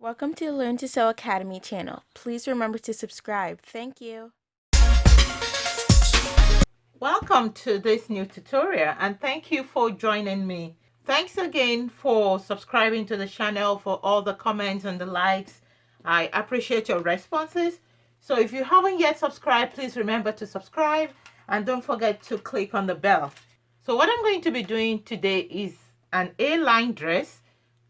Welcome to the Learn to Sew Academy channel. Please remember to subscribe. Thank you. Welcome to this new tutorial and thank you for joining me. Thanks again for subscribing to the channel, for all the comments and the likes. I appreciate your responses. So if you haven't yet subscribed, please remember to subscribe and don't forget to click on the bell. So what I'm going to be doing today is an A-line dress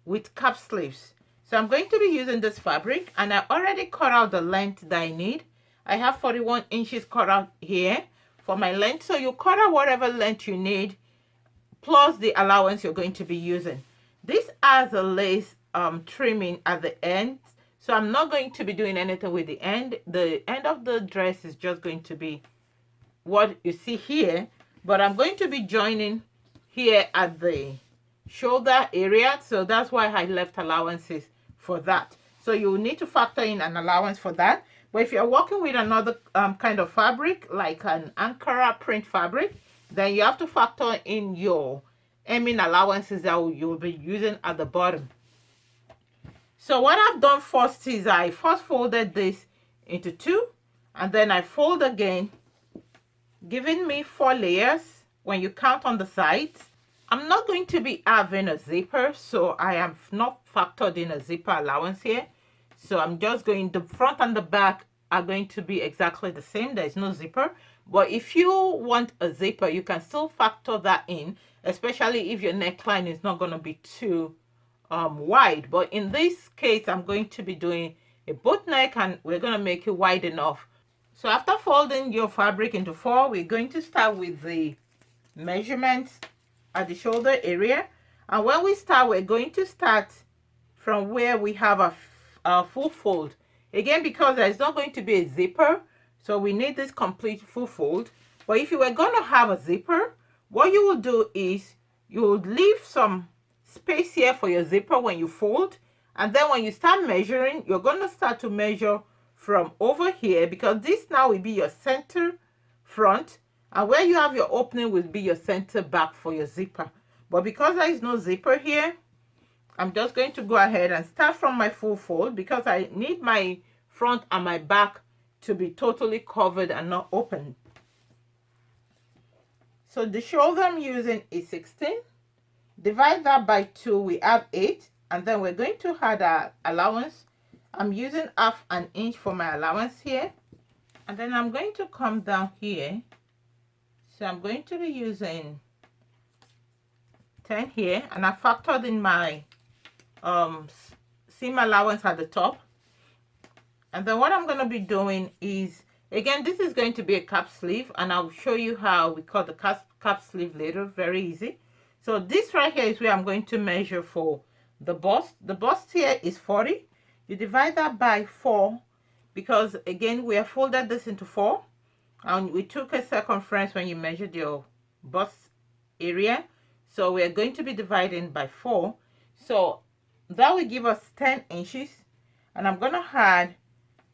with cap sleeves. So I'm going to be using this fabric and I already cut out the length that I need. I have 41 inches cut out here for my length. So you cut out whatever length you need plus the allowance you're going to be using. This has a lace trimming at the end. So I'm not going to be doing anything with the end. The end of the dress is just going to be what you see here. But I'm going to be joining here at the shoulder area, so that's why I left allowances for that. So you need to factor in an allowance for that. But if you're working with another kind of fabric like an Ankara print fabric, then you have to factor in your hemming allowances that you'll be using at the bottom. So what I've done first is I first folded this into two and then I fold again, giving me 4 layers when you count on the sides. I'm not going to be having a zipper, so I have not factored in a zipper allowance here. So I'm just going, the front and the back are going to be exactly the same. There's no zipper. But if you want a zipper, you can still factor that in, especially if your neckline is not going to be too wide. But in this case, I'm going to be doing a boat neck and we're going to make it wide enough. So after folding your fabric into 4, we're going to start with the measurements at the shoulder area. And when we start, we're going to start from where we have a full fold. Again, because there's not going to be a zipper, so we need this complete full fold. But if you were going to have a zipper, what you will do is you will leave some space here for your zipper when you fold. And then when you start measuring, you're going to start to measure from over here, because this now will be your center front, and where you have your opening will be your center back for your zipper. But because there is no zipper here, I'm just going to go ahead and start from my full fold, because I need my front and my back to be totally covered and not open. So the shoulder I'm using is 16. Divide that by 2, we have 8, and then we're going to add our allowance. I'm using half an inch for my allowance here, and then I'm going to come down here. So I'm going to be using 10 here, and I factored in my seam allowance at the top. And then what I'm going to be doing is, again, this is going to be a cap sleeve, and I'll show you how we cut the cap sleeve later. Very easy. So this right here is where I'm going to measure for the bust. The bust here is 40. You divide that by 4, because again, we have folded this into 4. And we took a circumference when you measured your bust area. So we're going to be dividing by 4. So that will give us 10 inches. And I'm going to add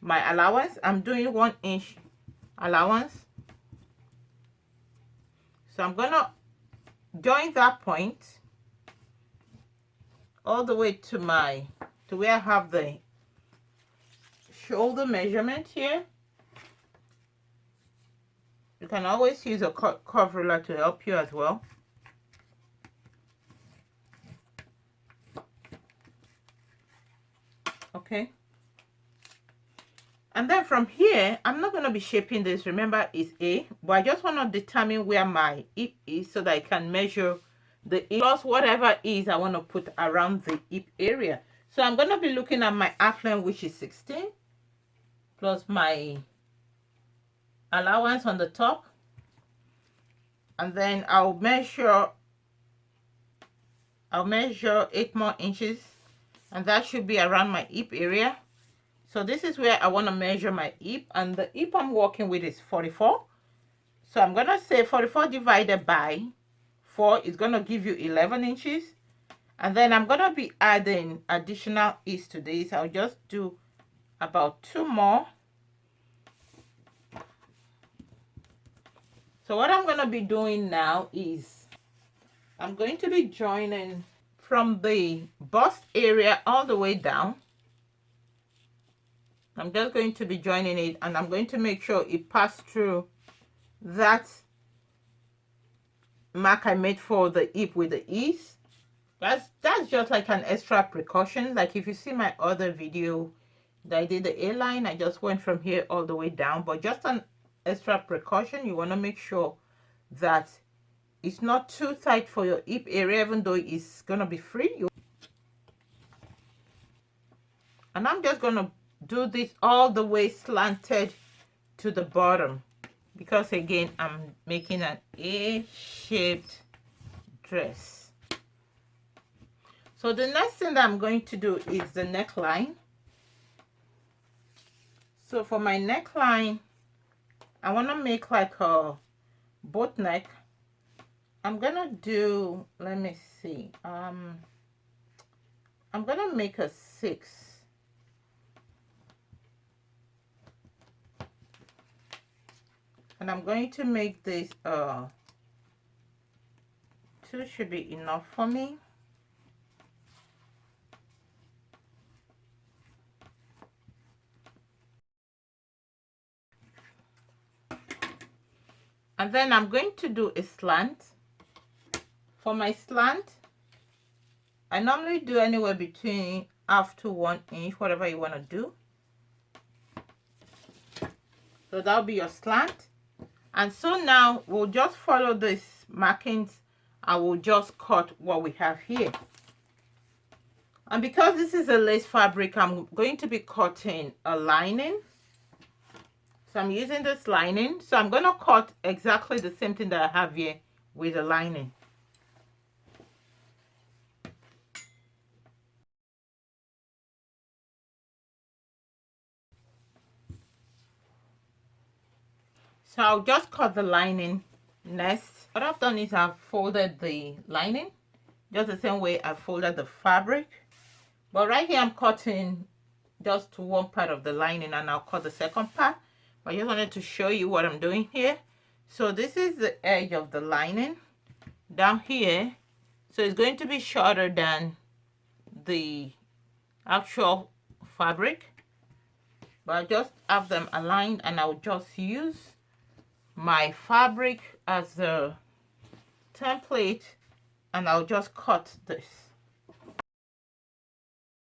my allowance. I'm doing 1 inch allowance. So I'm going to join that point all the way to where I have the shoulder measurement here. You can always use a curve ruler to help you as well. Okay. And then from here, I'm not going to be shaping this. Remember, it's A, but I just want to determine where my hip is so that I can measure the hip plus whatever is I want to put around the hip area. So I'm going to be looking at my half length, which is 16, plus my allowance on the top, and then I'll measure 8 more inches, and that should be around my hip area. So this is where I want to measure my hip, and the hip I'm working with is 44. So I'm going to say 44 divided by 4 is going to give you 11 inches. And then I'm going to be adding additional ease to this. I'll just do about 2 more. So what I'm going to be doing now is I'm going to be joining from the bust area all the way down. I'm just going to be joining it, and I'm going to make sure it passed through that mark I made for the hip with the ease. That's just like an extra precaution. Like if you see my other video that I did the A-line, I just went from here all the way down, but just an extra precaution. You want to make sure that it's not too tight for your hip area, even though it's gonna be free. And I'm just gonna do this all the way slanted to the bottom, because again I'm making an A-shaped dress. So the next thing that I'm going to do is the neckline. So for my neckline, I want to make like a boat neck. I'm gonna do, let me see, I'm gonna make a 6, and I'm going to make this 2 should be enough for me. And then I'm going to do a slant. For my slant, I normally do anywhere between half to 1 inch, whatever you want to do. So that'll be your slant. And so now we'll just follow these markings. I will just cut what we have here. And because this is a lace fabric, I'm going to be cutting a lining. So I'm using this lining. So I'm going to cut exactly the same thing that I have here with the lining. So I'll just cut the lining next. What I've done is I've folded the lining just the same way I folded the fabric. But right here I'm cutting just one part of the lining, and I'll cut the second part. But I just wanted to show you what I'm doing here. So this is the edge of the lining down here. So it's going to be shorter than the actual fabric. But I just have them aligned, and I'll just use my fabric as the template, and I'll just cut this.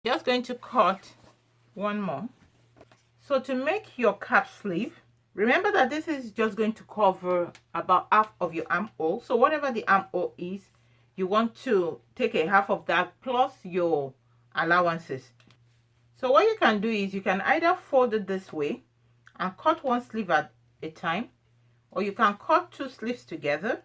Just going to cut one more. So to make your cap sleeve, remember that this is just going to cover about half of your armhole. So whatever the armhole is, you want to take a half of that plus your allowances. So what you can do is you can either fold it this way and cut one sleeve at a time, or you can cut 2 sleeves together.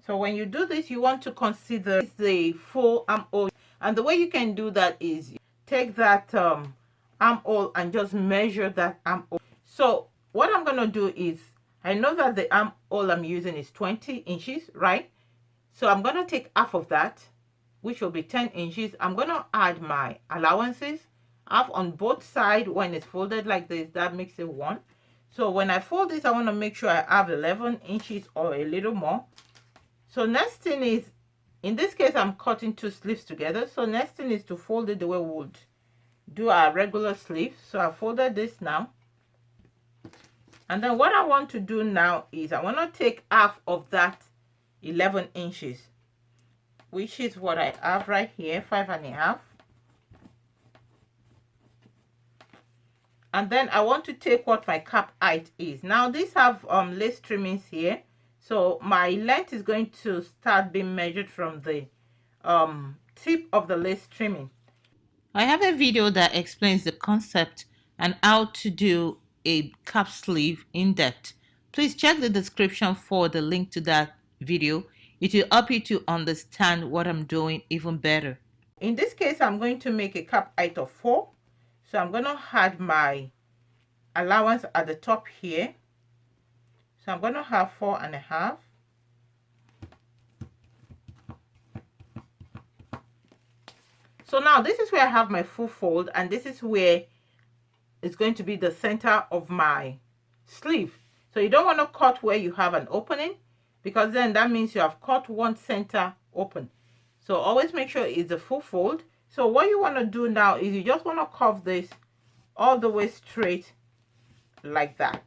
So when you do this, you want to consider the full armhole. And the way you can do that is take that armhole and just measure that armhole. So what I'm going to do is, I know that the armhole I'm using is 20 inches, right? So I'm going to take half of that, which will be 10 inches. I'm going to add my allowances, half on both sides. When it's folded like this, that makes it 1. So when I fold this, I want to make sure I have 11 inches or a little more. So next thing is, in this case, I'm cutting 2 sleeves together. So next thing is to fold it the way we would do our regular sleeve. So I folded this now. And then what I want to do now is I want to take half of that 11 inches, which is what I have right here, 5.5. And then I want to take what my cap height is. Now these have lace trimmings here. So my length is going to start being measured from the tip of the lace trimming. I have a video that explains the concept and how to do a cap sleeve in depth. Please check the description for the link to that video. It will help you to understand what I'm doing even better. In this case, I'm going to make a cap height of 4. So I'm going to add my allowance at the top here. So I'm going to have 4.5. So now this is where I have my full fold, and this is where it's going to be the center of my sleeve. So you don't want to cut where you have an opening, because then that means you have cut one center open. So always make sure it's a full fold. So what you want to do now is you just want to curve this all the way straight like that.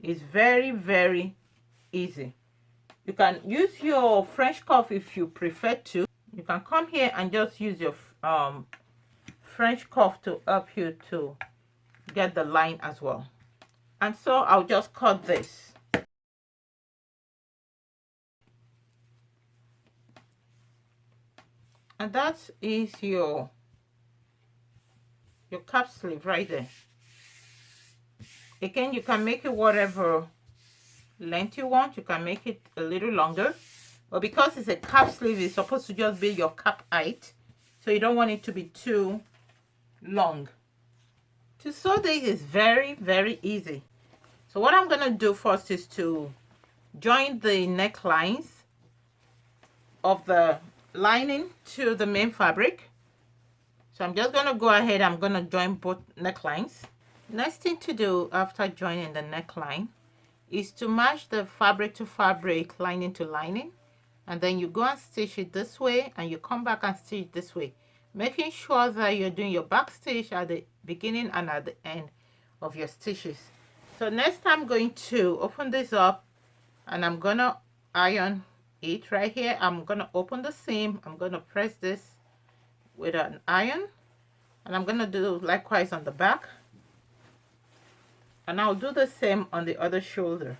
It's very, very easy. You can use your French cuff if you prefer to. You can come here and just use your French cuff to help you to get the line as well. And so I'll just cut this. And that is your cap sleeve right there. Again, you can make it whatever length you want. You can make it a little longer, but because it's a cap sleeve, it's supposed to just be your cap height, so you don't want it to be too long. To sew this is very, very easy. So what I'm gonna do first is to join the necklines of the lining to the main fabric. So I'm just gonna go ahead, I'm gonna join both necklines. Next thing to do after joining the neckline is to match the fabric to fabric, lining to lining, and then you go and stitch it this way and you come back and stitch this way, making sure that you're doing your back stitch at the beginning and at the end of your stitches. So next I'm going to open this up and I'm gonna iron it right here. I'm gonna open the seam, I'm gonna press this with an iron, and I'm gonna do likewise on the back, and I'll do the same on the other shoulder.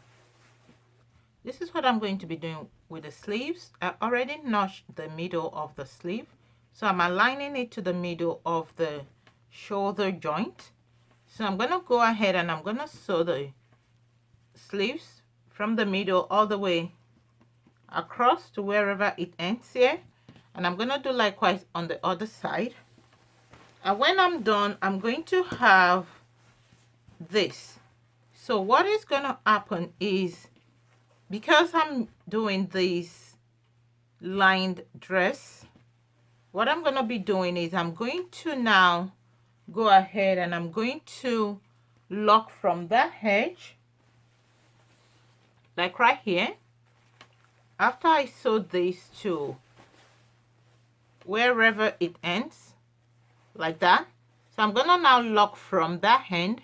This is what I'm going to be doing with the sleeves. I already notched the middle of the sleeve, so I'm aligning it to the middle of the shoulder joint. So I'm gonna go ahead and I'm gonna sew the sleeves from the middle all the way across to wherever it ends here, and I'm gonna do likewise on the other side. And when I'm done, I'm going to have this. So what is gonna happen is, because I'm doing this lined dress, what I'm gonna be doing is I'm going to now go ahead and I'm going to lock from that edge, like right here, after I sew this to wherever it ends, like that. So I'm gonna now lock from that end.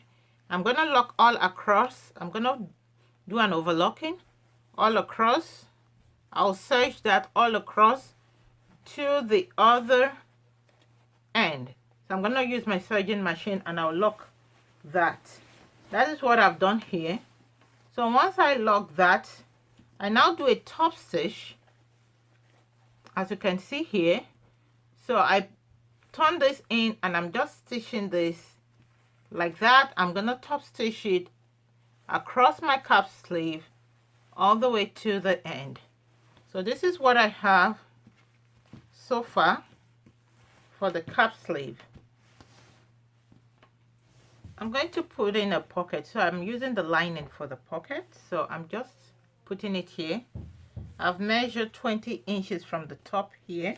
I'm gonna lock all across. I'm gonna do an overlocking all across. I'll serge that all across to the other end. So I'm gonna use my serging machine and I'll lock that. That is what I've done here. So once I lock that, I now do a top stitch, as you can see here. So I turn this in and I'm just stitching this like that. I'm gonna top stitch it across my cap sleeve all the way to the end. So this is what I have so far for the cap sleeve. I'm going to put in a pocket, so I'm using the lining for the pocket. So I'm just putting it here. I've measured 20 inches from the top here,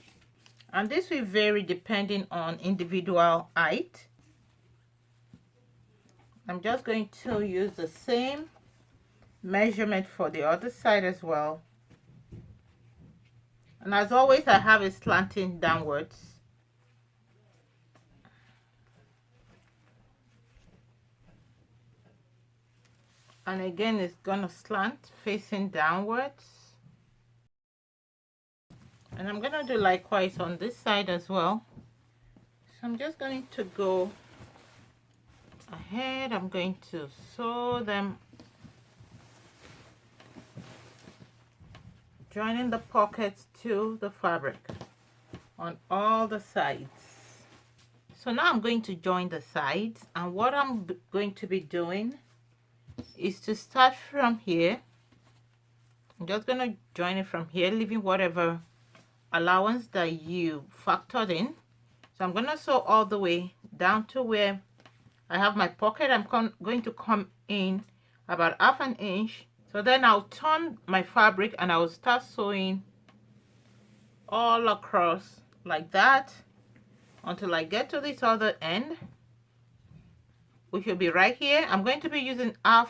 and this will vary depending on individual height. I'm just going to use the same measurement for the other side as well. And as always, I have it slanting downwards. And again, it's gonna slant facing downwards. And I'm gonna do likewise on this side as well. So I'm just going to go ahead. I'm going to sew them, joining the pockets to the fabric on all the sides. So now I'm going to join the sides, and what I'm going to be doing is to start from here. I'm just going to join it from here, leaving whatever allowance that you factored in. So I'm going to sew all the way down to where I have my pocket. I'm going to come in about ½ an inch. So then I'll turn my fabric and I'll start sewing all across like that until I get to this other end, which will be right here. I'm going to be using ½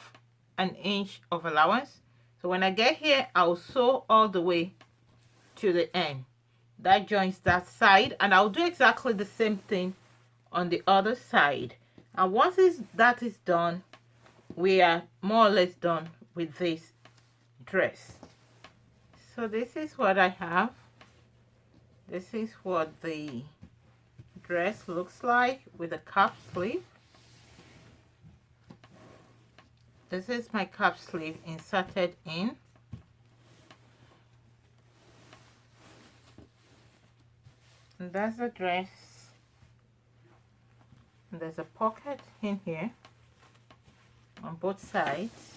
an inch of allowance. So when I get here, I'll sew all the way to the end. That joins that side, and I'll do exactly the same thing on the other side. And once that is done, we are more or less done with this dress. So this is what I have. This is what the dress looks like with a cuff sleeve. This is my cuff sleeve inserted in. And that's the dress. And there's a pocket in here on both sides.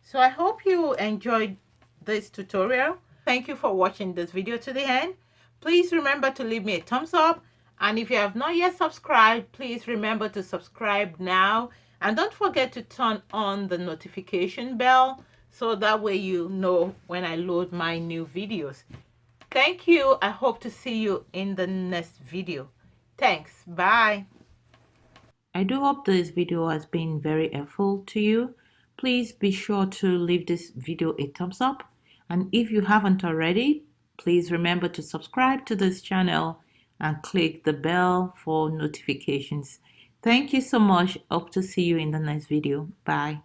So I hope you enjoyed this tutorial. Thank you for watching this video to the end. Please remember to leave me a thumbs up. And if you have not yet subscribed, please remember to subscribe now. And don't forget to turn on the notification bell so that way you know when I load my new videos. Thank you. I hope to see you in the next video. Thanks. Bye. I do hope this video has been very helpful to you. Please be sure to leave this video a thumbs up. And if you haven't already, please remember to subscribe to this channel and click the bell for notifications. Thank you so much. Hope to see you in the next video. Bye.